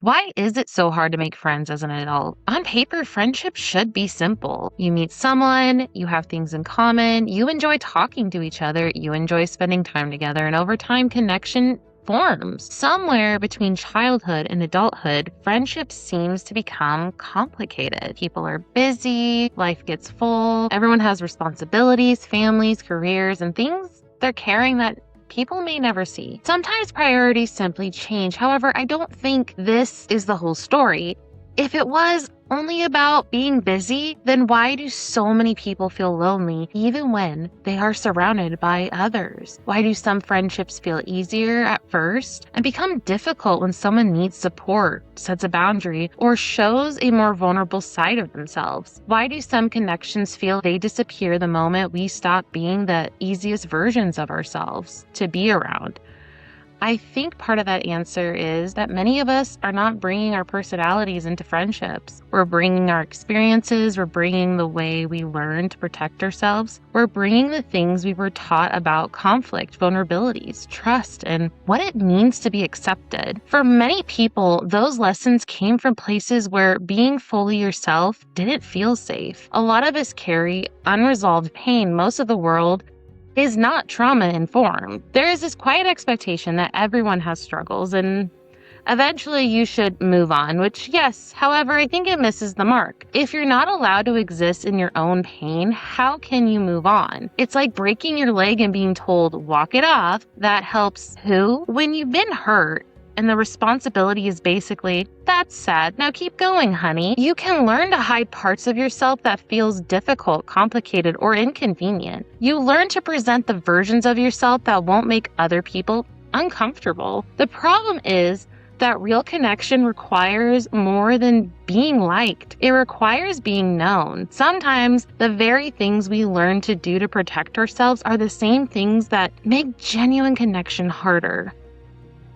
Why is it so hard to make friends as an adult? On paper, friendship should be simple. You meet someone, you have things in common, you enjoy talking to each other, you enjoy spending time together, and over time, connection forms. Somewhere between childhood and adulthood, friendship seems to become complicated. People are busy, life gets full, everyone has responsibilities, families, careers, and things they're carrying that people may never see. Sometimes priorities simply change. However, I don't think this is the whole story. If it was only about being busy, then why do so many people feel lonely even when they are surrounded by others? Why do some friendships feel easier at first and become difficult when someone needs support, sets a boundary, or shows a more vulnerable side of themselves? Why do some connections feel they disappear the moment we stop being the easiest versions of ourselves to be around? I think part of that answer is that many of us are not bringing our personalities into friendships. We're bringing our experiences, we're bringing the way we learn to protect ourselves, we're bringing the things we were taught about conflict, vulnerabilities, trust, and what it means to be accepted. For many people, those lessons came from places where being fully yourself didn't feel safe. A lot of us carry unresolved pain. Most of the world is not trauma-informed. There is this quiet expectation that everyone has struggles and eventually you should move on, which, yes, however, I think it misses the mark. If you're not allowed to exist in your own pain, how can you move on? It's like breaking your leg and being told, walk it off. That helps who? When you've been hurt, and the responsibility is basically, that's sad, now keep going, honey. You can learn to hide parts of yourself that feels difficult, complicated, or inconvenient. You learn to present the versions of yourself that won't make other people uncomfortable. The problem is that real connection requires more than being liked. It requires being known. Sometimes the very things we learn to do to protect ourselves are the same things that make genuine connection harder.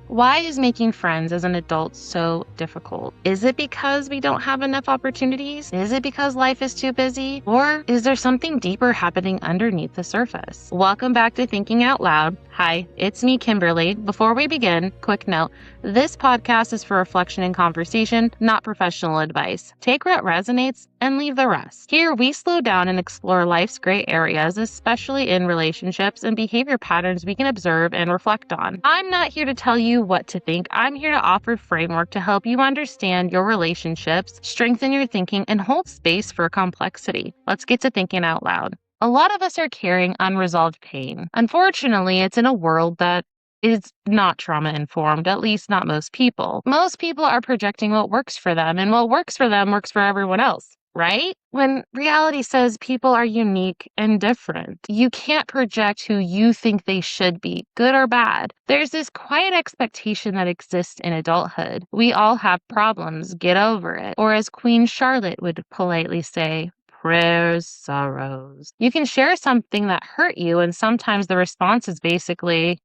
Why is making friends as an adult so difficult? Is it because we don't have enough opportunities? Is it because life is too busy? Or is there something deeper happening underneath the surface? Welcome back to Thinking Out Loud. Hi, it's me, Kimberly. Before we begin, quick note, this podcast is for reflection and conversation, not professional advice. Take what resonates and leave the rest. Here, we slow down and explore life's gray areas, especially in relationships and behavior patterns we can observe and reflect on. I'm not here to tell you what to think. I'm here to offer framework to help you understand your relationships, strengthen your thinking, and hold space for complexity. Let's get to thinking out loud. A lot of us are carrying unresolved pain. Unfortunately, it's in a world that is not trauma-informed, at least not most people. Most people are projecting what works for them, and what works for them works for everyone else, right? When reality says people are unique and different. You can't project who you think they should be, good or bad. There's this quiet expectation that exists in adulthood. We all have problems, get over it. Or as Queen Charlotte would politely say, prayers, sorrows. You can share something that hurt you, and sometimes the response is basically,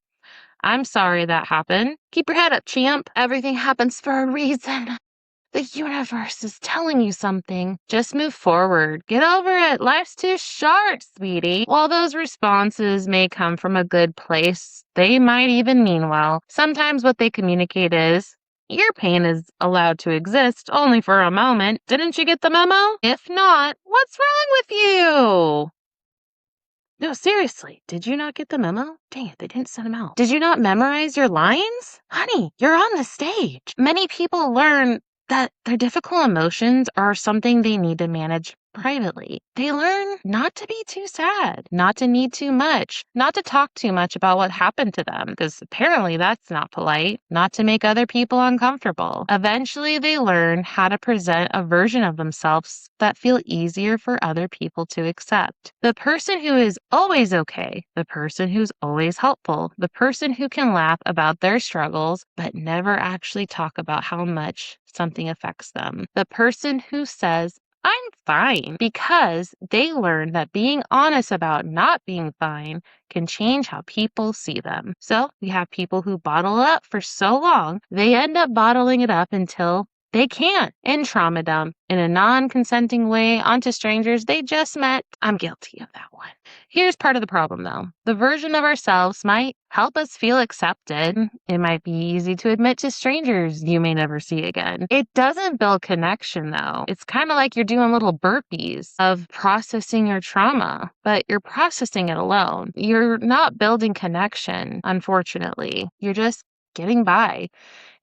I'm sorry that happened. Keep your head up, champ. Everything happens for a reason. The universe is telling you something. Just move forward. Get over it. Life's too short, sweetie. While those responses may come from a good place, they might even mean well. Sometimes what they communicate is, your pain is allowed to exist only for a moment. Didn't you get the memo? If not, what's wrong with you? No, seriously, did you not get the memo? Dang it, they didn't send them out. Did you not memorize your lines? Honey, you're on the stage. Many people learn that their difficult emotions are something they need to manage privately. They learn not to be too sad, not to need too much, not to talk too much about what happened to them, because apparently that's not polite, not to make other people uncomfortable. Eventually, they learn how to present a version of themselves that feel easier for other people to accept. The person who is always okay, the person who's always helpful, the person who can laugh about their struggles, but never actually talk about how much something affects them. The person who says, I'm fine, because they learn that being honest about not being fine can change how people see them. So we have people who bottle it up for so long, they end up bottling it up until they can't, and trauma dump in a non-consenting way onto strangers they just met. I'm guilty of that one. Here's part of the problem, though. The version of ourselves might help us feel accepted. It might be easy to admit to strangers you may never see again. It doesn't build connection, though. It's kind of like you're doing little burpees of processing your trauma, but you're processing it alone. You're not building connection, unfortunately. You're just getting by.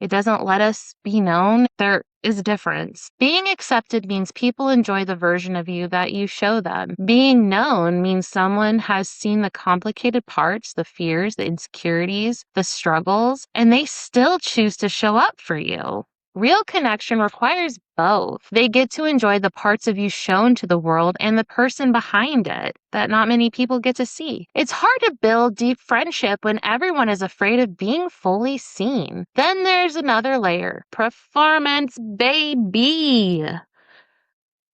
It doesn't let us be known. There is a difference. Being accepted means people enjoy the version of you that you show them. Being known means someone has seen the complicated parts, the fears, the insecurities, the struggles, and they still choose to show up for you. Real connection requires both. They get to enjoy the parts of you shown to the world and the person behind it that not many people get to see. It's hard to build deep friendship when everyone is afraid of being fully seen. Then there's another layer. Performance, baby.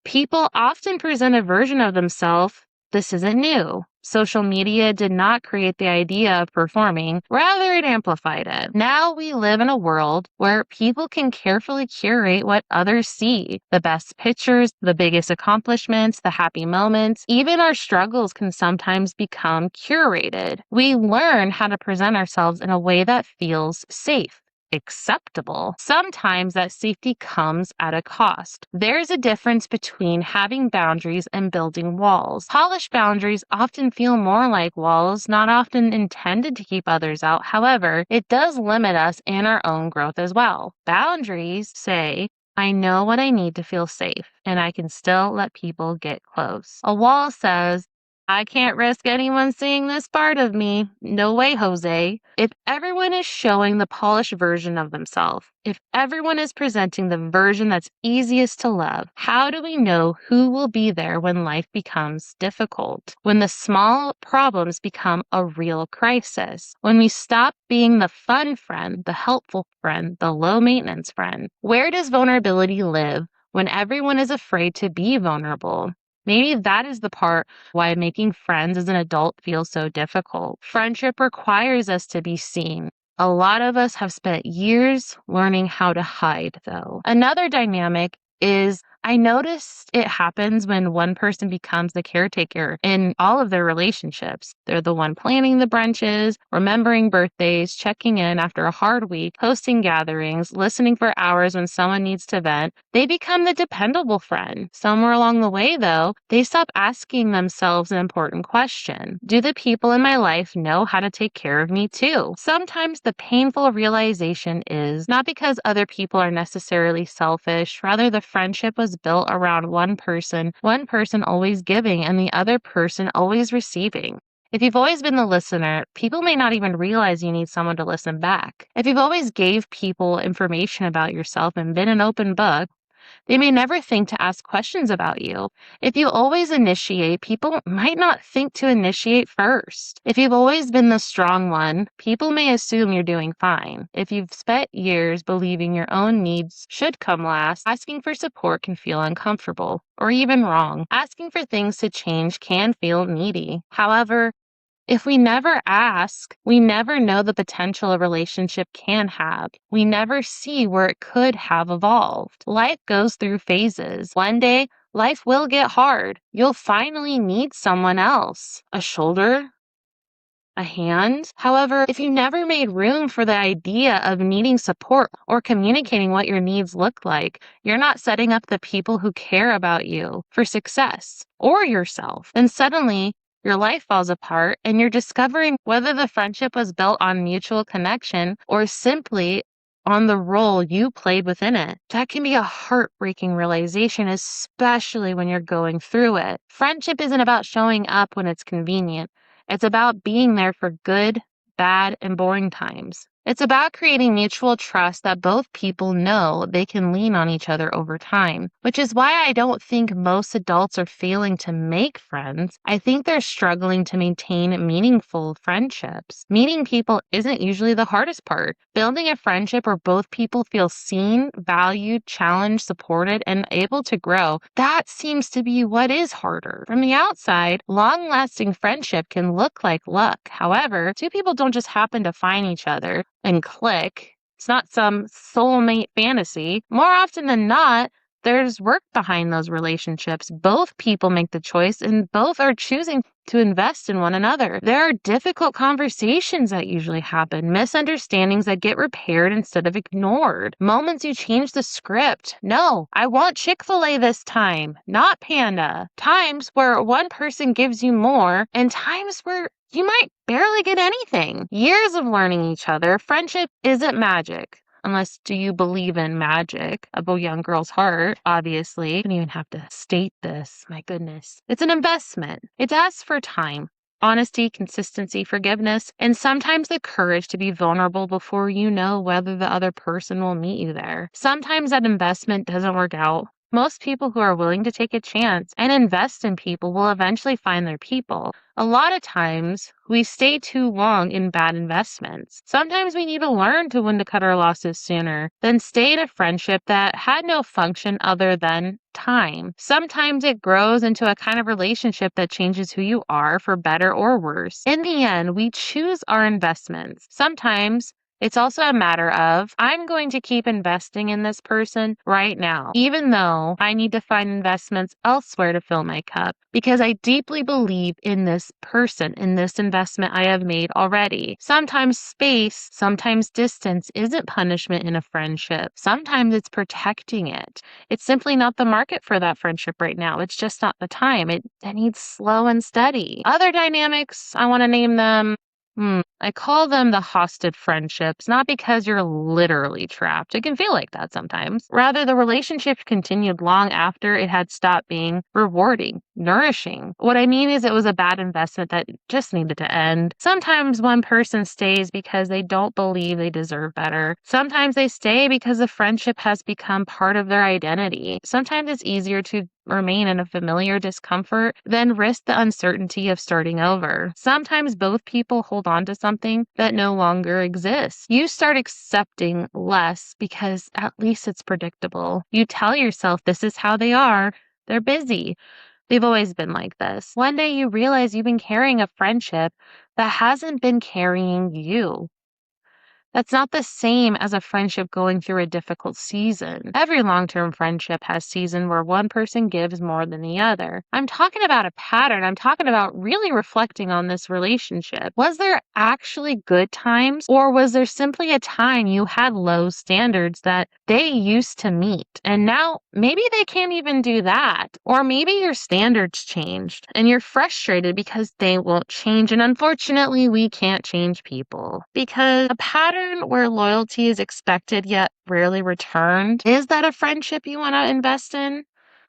People often present a version of themselves. This isn't new. Social media did not create the idea of performing, rather it amplified it. Now we live in a world where people can carefully curate what others see. The best pictures, the biggest accomplishments, the happy moments, even our struggles can sometimes become curated. We learn how to present ourselves in a way that feels safe, acceptable. Sometimes that safety comes at a cost. There's a difference between having boundaries and building walls. Polished boundaries often feel more like walls, not often intended to keep others out. However, it does limit us in our own growth as well. Boundaries say, I know what I need to feel safe, and I can still let people get close. A wall says, I can't risk anyone seeing this part of me. No way, Jose. If everyone is showing the polished version of themselves, if everyone is presenting the version that's easiest to love, how do we know who will be there when life becomes difficult? When the small problems become a real crisis? When we stop being the fun friend, the helpful friend, the low maintenance friend? Where does vulnerability live when everyone is afraid to be vulnerable? Maybe that is the part why making friends as an adult feels so difficult. Friendship requires us to be seen. A lot of us have spent years learning how to hide, though. Another dynamic is I noticed it happens when one person becomes the caretaker in all of their relationships. They're the one planning the brunches, remembering birthdays, checking in after a hard week, hosting gatherings, listening for hours when someone needs to vent. They become the dependable friend. Somewhere along the way, though, they stop asking themselves an important question. Do the people in my life know how to take care of me too? Sometimes the painful realization is not because other people are necessarily selfish, rather the friendship was built around one person always giving and the other person always receiving. If you've always been the listener, people may not even realize you need someone to listen back. If you've always gave people information about yourself and been an open book, they may never think to ask questions about you. If you always initiate, people might not think to initiate first. If you've always been the strong one, people may assume you're doing fine. If you've spent years believing your own needs should come last, asking for support can feel uncomfortable or even wrong. Asking for things to change can feel needy. However, if we never ask, we never know the potential a relationship can have. We never see where it could have evolved. Life goes through phases. One day, life will get hard. You'll finally need someone else. A shoulder, a hand. However, if you never made room for the idea of needing support or communicating what your needs look like, you're not setting up the people who care about you for success or yourself. Then suddenly, your life falls apart and you're discovering whether the friendship was built on mutual connection or simply on the role you played within it. That can be a heartbreaking realization, especially when you're going through it. Friendship isn't about showing up when it's convenient. It's about being there for good, bad, and boring times. It's about creating mutual trust that both people know they can lean on each other over time, which is why I don't think most adults are failing to make friends. I think they're struggling to maintain meaningful friendships. Meeting people isn't usually the hardest part. Building a friendship where both people feel seen, valued, challenged, supported, and able to grow, that seems to be what is harder. From the outside, long-lasting friendship can look like luck. However, two people don't just happen to find each other and click. It's not some soulmate fantasy. More often than not, there's work behind those relationships. Both people make the choice and both are choosing to invest in one another. There are difficult conversations that usually happen, misunderstandings that get repaired instead of ignored, moments you change the script. No, I want Chick-fil-A this time, not Panda. Times where one person gives you more and times where you might barely get anything. Years of learning each other. Friendship isn't magic. Unless, do you believe in magic of a young girl's heart? Obviously. I don't even have to state this. My goodness. It's an investment. It asks for time, honesty, consistency, forgiveness, and sometimes the courage to be vulnerable before you know whether the other person will meet you there. Sometimes that investment doesn't work out. Most people who are willing to take a chance and invest in people will eventually find their people. A lot of times, we stay too long in bad investments. Sometimes we need to learn to when to cut our losses sooner than stay in a friendship that had no function other than time. Sometimes it grows into a kind of relationship that changes who you are for better or worse. In the end, we choose our investments. Sometimes it's also a matter of, I'm going to keep investing in this person right now, even though I need to find investments elsewhere to fill my cup, because I deeply believe in this person, in this investment I have made already. Sometimes space, sometimes distance isn't punishment in a friendship. Sometimes it's protecting it. It's simply not the market for that friendship right now. It's just not the time. It needs slow and steady. Other dynamics, I want to name them. I call them the hostage friendships, not because you're literally trapped. It can feel like that sometimes. Rather, the relationship continued long after it had stopped being rewarding, nourishing. What I mean is it was a bad investment that just needed to end. Sometimes one person stays because they don't believe they deserve better. Sometimes they stay because the friendship has become part of their identity. Sometimes it's easier to remain in a familiar discomfort than risk the uncertainty of starting over. Sometimes both people hold on to something that no longer exists. You start accepting less because at least it's predictable. You tell yourself this is how they are. They're busy. They've always been like this. One day you realize you've been carrying a friendship that hasn't been carrying you. That's not the same as a friendship going through a difficult season. Every long-term friendship has seasons where one person gives more than the other. I'm talking about a pattern. I'm talking about really reflecting on this relationship. Was there actually good times, or was there simply a time you had low standards that they used to meet? And now maybe they can't even do that. Or maybe your standards changed and you're frustrated because they won't change. And unfortunately, we can't change people because a pattern where loyalty is expected yet rarely returned. Is that a friendship you want to invest in?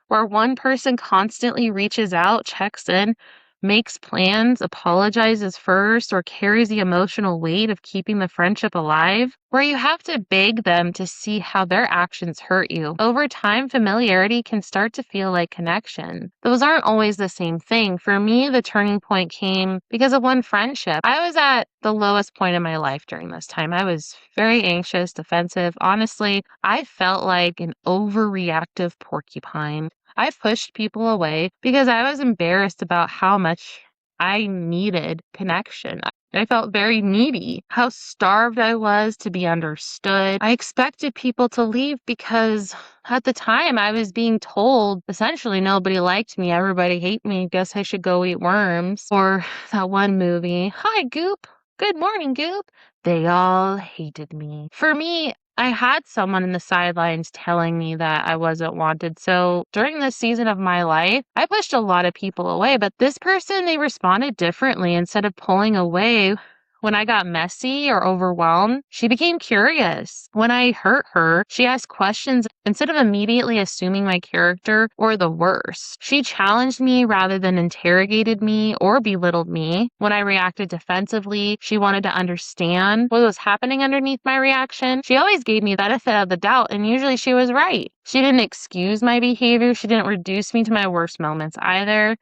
Where one person constantly reaches out, checks in, makes plans, apologizes first, or carries the emotional weight of keeping the friendship alive? Where you have to beg them to see how their actions hurt you. Over time, familiarity can start to feel like connection. Those aren't always the same thing. For me, the turning point came because of one friendship. I was at the lowest point in my life during this time. I was very anxious, defensive. Honestly, I felt like an overreactive porcupine. I pushed people away because I was embarrassed about how much I needed connection. I felt very needy, how starved I was to be understood. I expected people to leave because at the time I was being told essentially nobody liked me, everybody hated me, guess I should go eat worms. Or that one movie, Hi Goop, good morning Goop. They all hated me. For me, I had someone in the sidelines telling me that I wasn't wanted. So during this season of my life, I pushed a lot of people away, but this person, they responded differently. Instead of pulling away when I got messy or overwhelmed, she became curious. When I hurt her, she asked questions instead of immediately assuming my character or the worst. She challenged me rather than interrogated me or belittled me. When I reacted defensively, she wanted to understand what was happening underneath my reaction. She always gave me the benefit of the doubt, and usually she was right. She didn't excuse my behavior. She didn't reduce me to my worst moments either.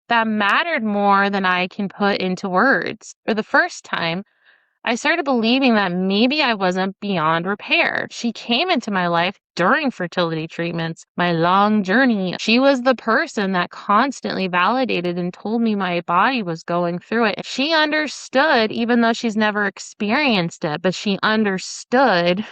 That mattered more than I can put into words. For the first time, I started believing that maybe I wasn't beyond repair. She came into my life during fertility treatments, my long journey. She was the person that constantly validated and told me my body was going through it. She understood, even though she's never experienced it, but she understood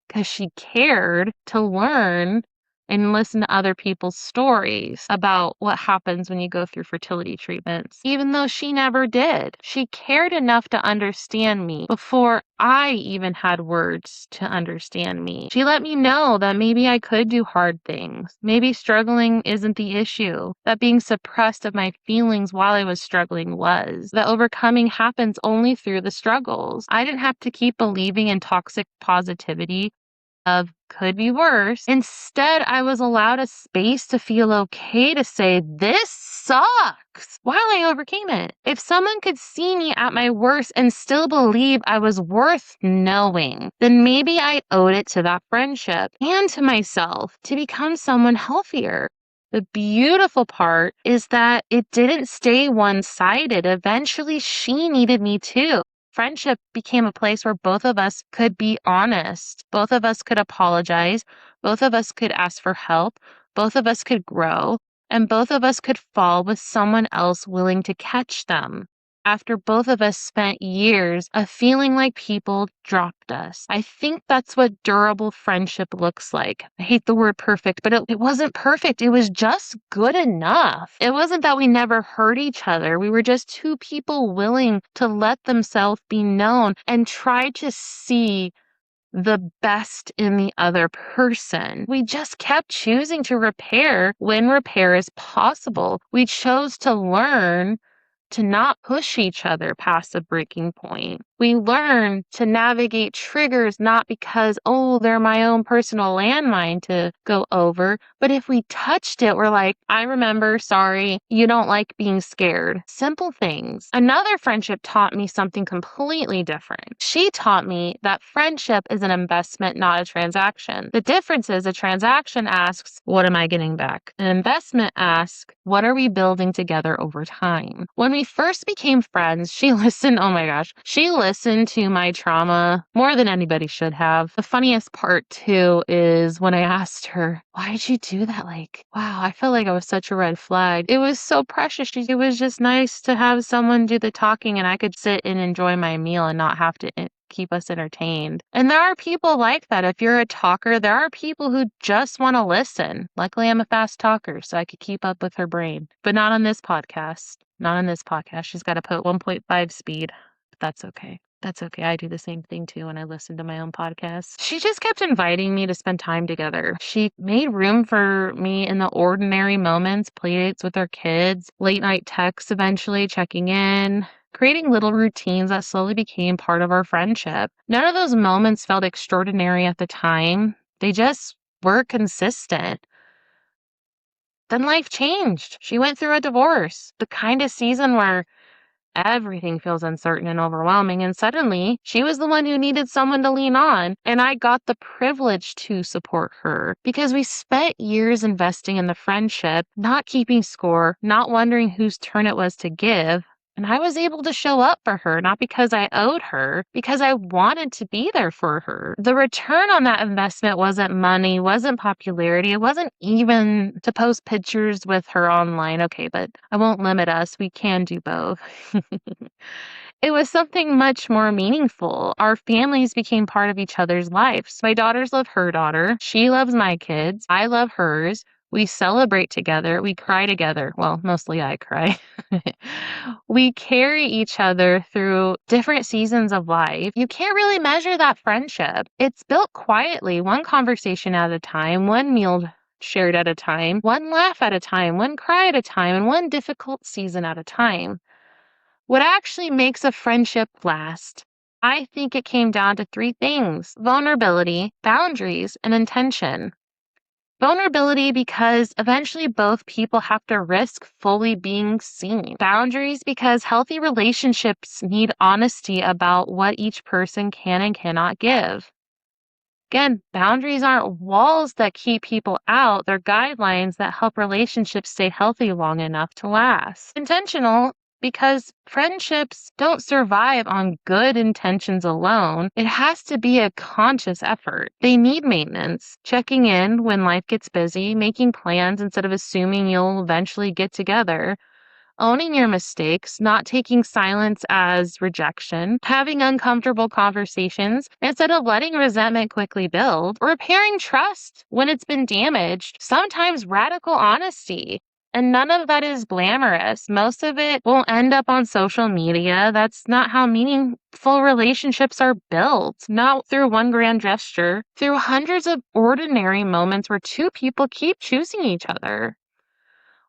because she cared to learn and listen to other people's stories about what happens when you go through fertility treatments, even though she never did. She cared enough to understand me before I even had words to understand me. She let me know that maybe I could do hard things. Maybe struggling isn't the issue, that being suppressed of my feelings while I was struggling was, that overcoming happens only through the struggles. I didn't have to keep believing in toxic positivity of could be worse. Instead, I was allowed a space to feel okay to say, this sucks, while I overcame it. If someone could see me at my worst and still believe I was worth knowing, then maybe I owed it to that friendship and to myself to become someone healthier. The beautiful part is that it didn't stay one-sided. Eventually, she needed me too. Friendship became a place where both of us could be honest. Both of us could apologize. Both of us could ask for help. Both of us could grow. And both of us could fall with someone else willing to catch them. After both of us spent years of feeling like people dropped us. I think that's what durable friendship looks like. I hate the word perfect, but it wasn't perfect. It was just good enough. It wasn't that we never hurt each other. We were just two people willing to let themselves be known and try to see the best in the other person. We just kept choosing to repair when repair is possible. We chose to learn to not push each other past the breaking point. We learn to navigate triggers not because, oh, they're my own personal landmine to go over, but if we touched it, we're like, I remember, sorry, you don't like being scared. Simple things. Another friendship taught me something completely different. She taught me that friendship is an investment, not a transaction. The difference is a transaction asks, what am I getting back? An investment asks, what are we building together over time? When we first became friends, she listened to my trauma more than anybody should have. The funniest part too is when I asked her, why did you do that? Like, wow, I felt like I was such a red flag. It was so precious. It was just nice to have someone do the talking and I could sit and enjoy my meal and not have to keep us entertained. And there are people like that. If you're a talker, there are people who just want to listen. Luckily, I'm a fast talker, so I could keep up with her brain. But not on this podcast. Not on this podcast. She's got to put 1.5 speed. But that's okay. That's okay. I do the same thing too when I listen to my own podcast. She just kept inviting me to spend time together. She made room for me in the ordinary moments, play dates with our kids, late night texts eventually, checking in, creating little routines that slowly became part of our friendship. None of those moments felt extraordinary at the time. They just were consistent. Then life changed. She went through a divorce, the kind of season where everything feels uncertain and overwhelming, and suddenly she was the one who needed someone to lean on, and I got the privilege to support her because we spent years investing in the friendship, not keeping score, not wondering whose turn it was to give. And I was able to show up for her, not because I owed her, because I wanted to be there for her. The return on that investment wasn't money, wasn't popularity. It wasn't even to post pictures with her online. Okay, but I won't limit us. We can do both. It was something much more meaningful. Our families became part of each other's lives. My daughters love her daughter. She loves my kids. I love hers. We celebrate together. We cry together. Well, mostly I cry. We carry each other through different seasons of life. You can't really measure that friendship. It's built quietly, one conversation at a time, one meal shared at a time, one laugh at a time, one cry at a time, and one difficult season at a time. What actually makes a friendship last? I think it came down to three things: vulnerability, boundaries, and intention. Vulnerability because eventually both people have to risk fully being seen. Boundaries because healthy relationships need honesty about what each person can and cannot give. Again, boundaries aren't walls that keep people out. They're guidelines that help relationships stay healthy long enough to last. Intentional because friendships don't survive on good intentions alone. It has to be a conscious effort. They need maintenance, checking in when life gets busy, making plans instead of assuming you'll eventually get together, owning your mistakes, not taking silence as rejection, having uncomfortable conversations instead of letting resentment quickly build, repairing trust when it's been damaged, sometimes radical honesty. And none of that is glamorous. Most of it will end up on social media. That's not how meaningful relationships are built. Not through one grand gesture, through hundreds of ordinary moments where two people keep choosing each other.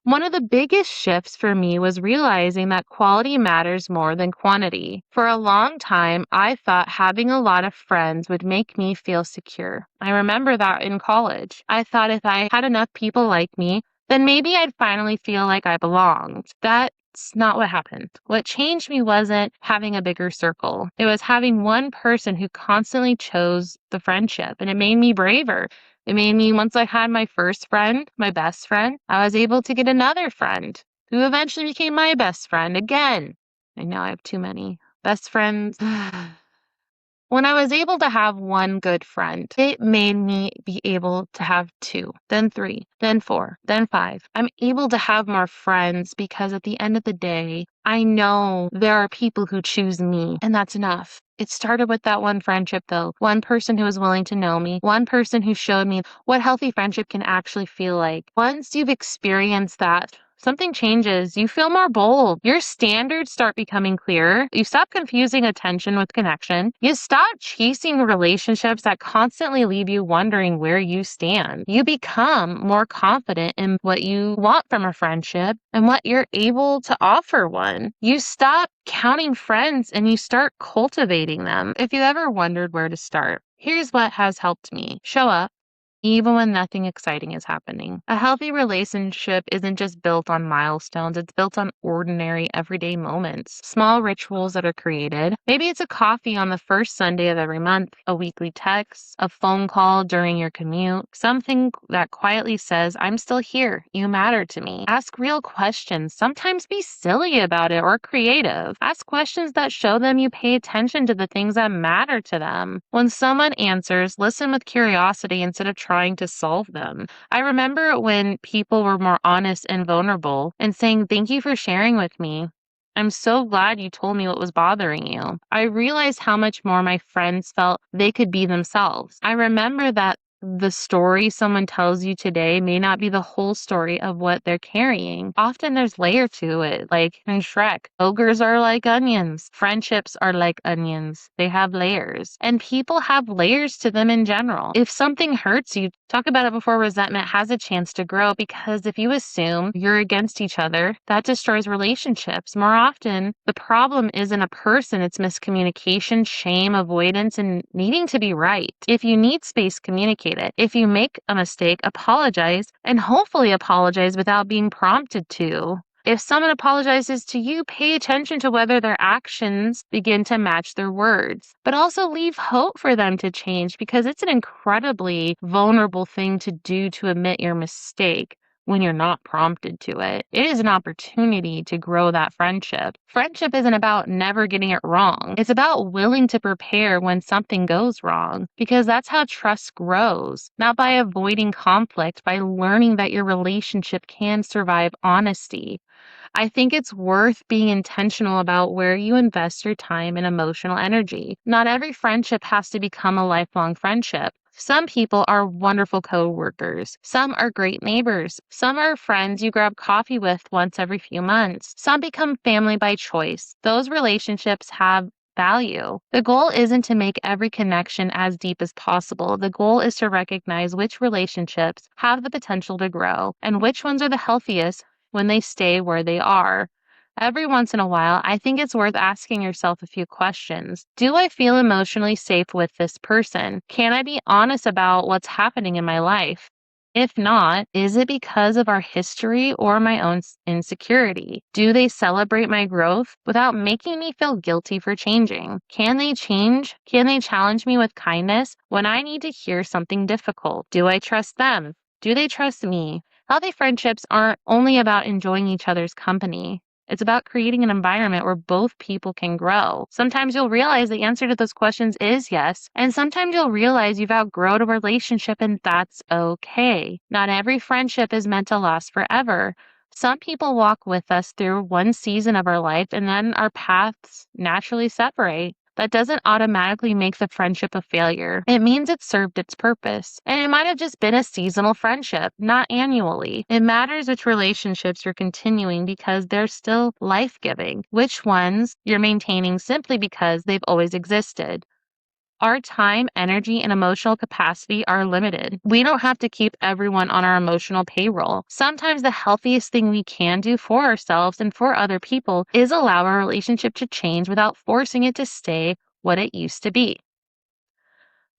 One of the biggest shifts for me was realizing that quality matters more than quantity. For a long time, I thought having a lot of friends would make me feel secure. I remember that in college. I thought if I had enough people like me, then maybe I'd finally feel like I belonged. That's not what happened. What changed me wasn't having a bigger circle. It was having one person who constantly chose the friendship, and it made me braver. It made me, once I had my first friend, my best friend, I was able to get another friend who eventually became my best friend again. I know I have too many best friends. When I was able to have one good friend, it made me be able to have two, then three, then four, then five. I'm able to have more friends because at the end of the day, I know there are people who choose me, and that's enough. It started with that one friendship, though. One person who was willing to know me, one person who showed me what healthy friendship can actually feel like. Once you've experienced that, something changes. You feel more bold. Your standards start becoming clearer. You stop confusing attention with connection. You stop chasing relationships that constantly leave you wondering where you stand. You become more confident in what you want from a friendship and what you're able to offer one. You stop counting friends and you start cultivating them. If you ever wondered where to start, here's what has helped me. Show up even when nothing exciting is happening. A healthy relationship isn't just built on milestones, it's built on ordinary, everyday moments, small rituals that are created. Maybe it's a coffee on the first Sunday of every month, a weekly text, a phone call during your commute, something that quietly says, I'm still here, you matter to me. Ask real questions, sometimes be silly about it or creative. Ask questions that show them you pay attention to the things that matter to them. When someone answers, listen with curiosity instead of trying to solve them. I remember when people were more honest and vulnerable and saying, thank you for sharing with me. I'm so glad you told me what was bothering you. I realized how much more my friends felt they could be themselves. I remember that the story someone tells you today may not be the whole story of what they're carrying. Often there's layer to it, like in Shrek. Ogres are like onions. Friendships are like onions. They have layers. And people have layers to them in general. If something hurts you, talk about it before resentment has a chance to grow, because if you assume you're against each other, that destroys relationships. More often, the problem isn't a person, it's miscommunication, shame, avoidance, and needing to be right. If you need space, communicate it. If you make a mistake, apologize, and hopefully apologize without being prompted to. If someone apologizes to you, pay attention to whether their actions begin to match their words, but also leave hope for them to change, because it's an incredibly vulnerable thing to do, to admit your mistake when you're not prompted to it. It is an opportunity to grow that friendship. Friendship isn't about never getting it wrong. It's about willing to prepare when something goes wrong, because that's how trust grows, not by avoiding conflict, by learning that your relationship can survive honesty. I think it's worth being intentional about where you invest your time and emotional energy. Not every friendship has to become a lifelong friendship. Some people are wonderful co-workers. Some are great neighbors. Some are friends you grab coffee with once every few months. Some become family by choice. Those relationships have value. The goal isn't to make every connection as deep as possible. The goal is to recognize which relationships have the potential to grow and which ones are the healthiest when they stay where they are. Every once in a while, I think it's worth asking yourself a few questions. Do I feel emotionally safe with this person? Can I be honest about what's happening in my life? If not, is it because of our history or my own insecurity? Do they celebrate my growth without making me feel guilty for changing? Can they change? Can they challenge me with kindness when I need to hear something difficult? Do I trust them? Do they trust me? Healthy friendships aren't only about enjoying each other's company. It's about creating an environment where both people can grow. Sometimes you'll realize the answer to those questions is yes, and sometimes you'll realize you've outgrown a relationship, and that's okay. Not every friendship is meant to last forever. Some people walk with us through one season of our life and then our paths naturally separate. That doesn't automatically make the friendship a failure. It means it served its purpose. And it might have just been a seasonal friendship, not annually. It matters which relationships you're continuing because they're still life-giving, which ones you're maintaining simply because they've always existed. Our time, energy, and emotional capacity are limited. We don't have to keep everyone on our emotional payroll. Sometimes the healthiest thing we can do for ourselves and for other people is allow our relationship to change without forcing it to stay what it used to be.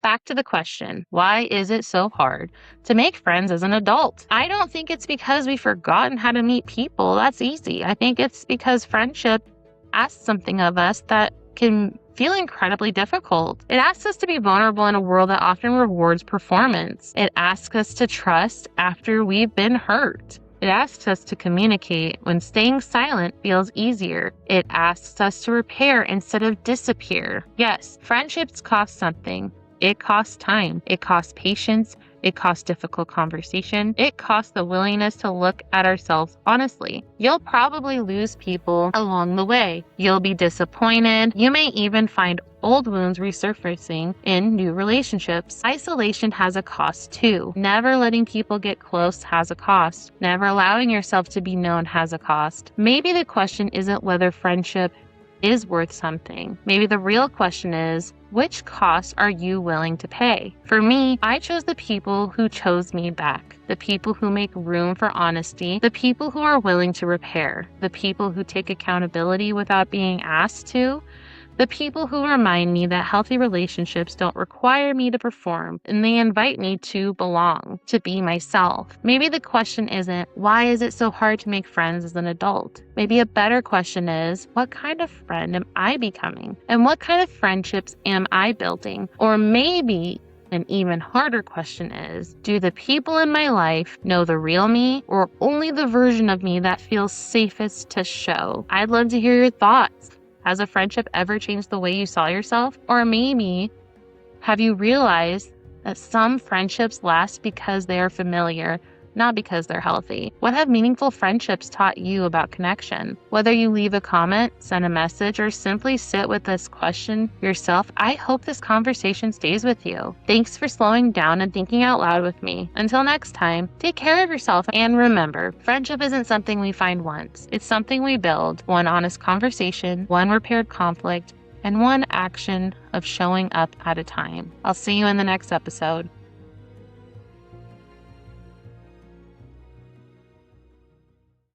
Back to the question, why is it so hard to make friends as an adult? I don't think it's because we've forgotten how to meet people. That's easy. I think it's because friendship asks something of us that can feel incredibly difficult. It asks us to be vulnerable in a world that often rewards performance. It asks us to trust after we've been hurt. It asks us to communicate when staying silent feels easier. It asks us to repair instead of disappear. Yes, friendships cost something. It costs time. It costs patience. It costs difficult conversation. It costs the willingness to look at ourselves honestly. You'll probably lose people along the way. You'll be disappointed. You may even find old wounds resurfacing in new relationships. Isolation has a cost too. Never letting people get close has a cost. Never allowing yourself to be known has a cost. Maybe the question isn't whether friendship is worth something. Maybe the real question is, which cost are you willing to pay? For me, I chose the people who chose me back, the people who make room for honesty, the people who are willing to repair, the people who take accountability without being asked to, the people who remind me that healthy relationships don't require me to perform and they invite me to belong, to be myself. Maybe the question isn't, why is it so hard to make friends as an adult? Maybe a better question is, what kind of friend am I becoming? And what kind of friendships am I building? Or maybe an even harder question is, do the people in my life know the real me or only the version of me that feels safest to show? I'd love to hear your thoughts. Has a friendship ever changed the way you saw yourself? Or maybe have you realized that some friendships last because they are familiar, not because they're healthy? What have meaningful friendships taught you about connection? Whether you leave a comment, send a message, or simply sit with this question yourself, I hope this conversation stays with you. Thanks for slowing down and thinking out loud with me. Until next time, take care of yourself and remember, friendship isn't something we find once. It's something we build. One honest conversation, one repaired conflict, and one action of showing up at a time. I'll see you in the next episode.